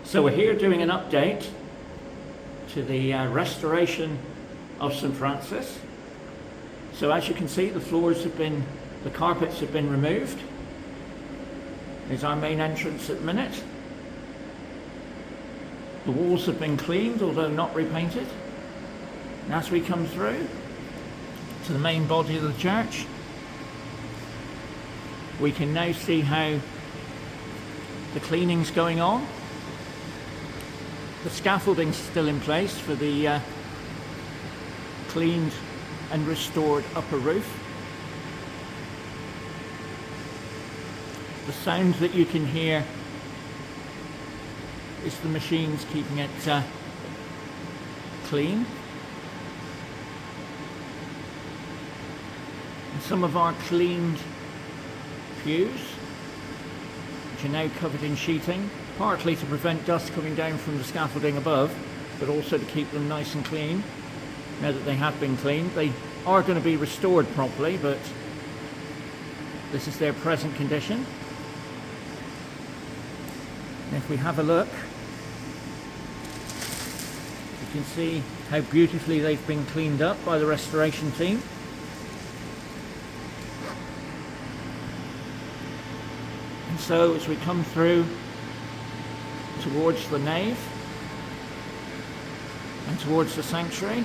So we're here doing an update to the restoration of St. Francis. So as you can see, the carpets have been removed. There's our main entrance at the minute. The walls have been cleaned, although not repainted. And as we come through to the main body of the church, we can now see how the cleaning's going on. The scaffolding's still in place for the cleaned and restored upper roof. The sound that you can hear is the machines keeping it clean. And some of our cleaned pews, which are now covered in sheeting, partly to prevent dust coming down from the scaffolding above, but also to keep them nice and clean. Now that they have been cleaned, they are going to be restored properly, but this is their present condition. And if we have a look, you can see how beautifully they've been cleaned up by the restoration team. And so as we come through towards the nave and towards the sanctuary,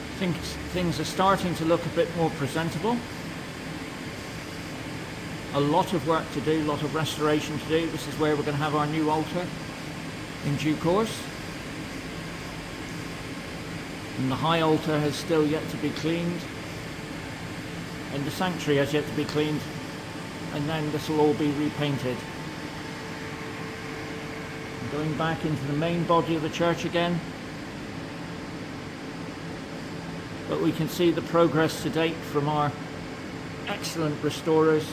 I think things are starting to look a bit more presentable. A lot of work to do, a lot of restoration to do. This is where we're going to have our new altar in due course. And the high altar has still yet to be cleaned, and the sanctuary has yet to be cleaned, and then this will all be repainted. Going back into the main body of the church again, but we can see the progress to date from our excellent restorers,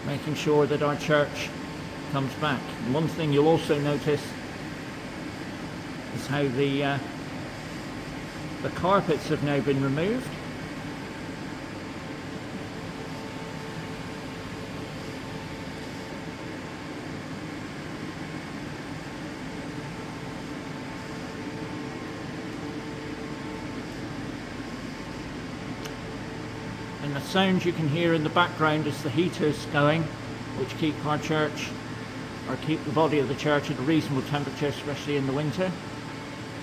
making sure that our church comes back. And one thing you'll also notice is how the carpets have now been removed. And the sound you can hear in the background is the heaters going, which keep our church, or keep the body of the church at a reasonable temperature, especially in the winter,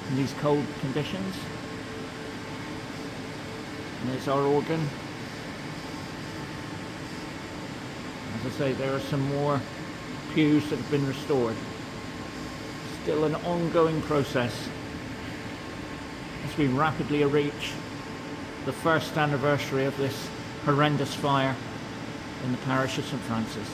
in these cold conditions. And there's our organ. As I say, there are some more pews that have been restored. Still an ongoing process as we rapidly reach the first anniversary of this horrendous fire in the parish of St. Francis.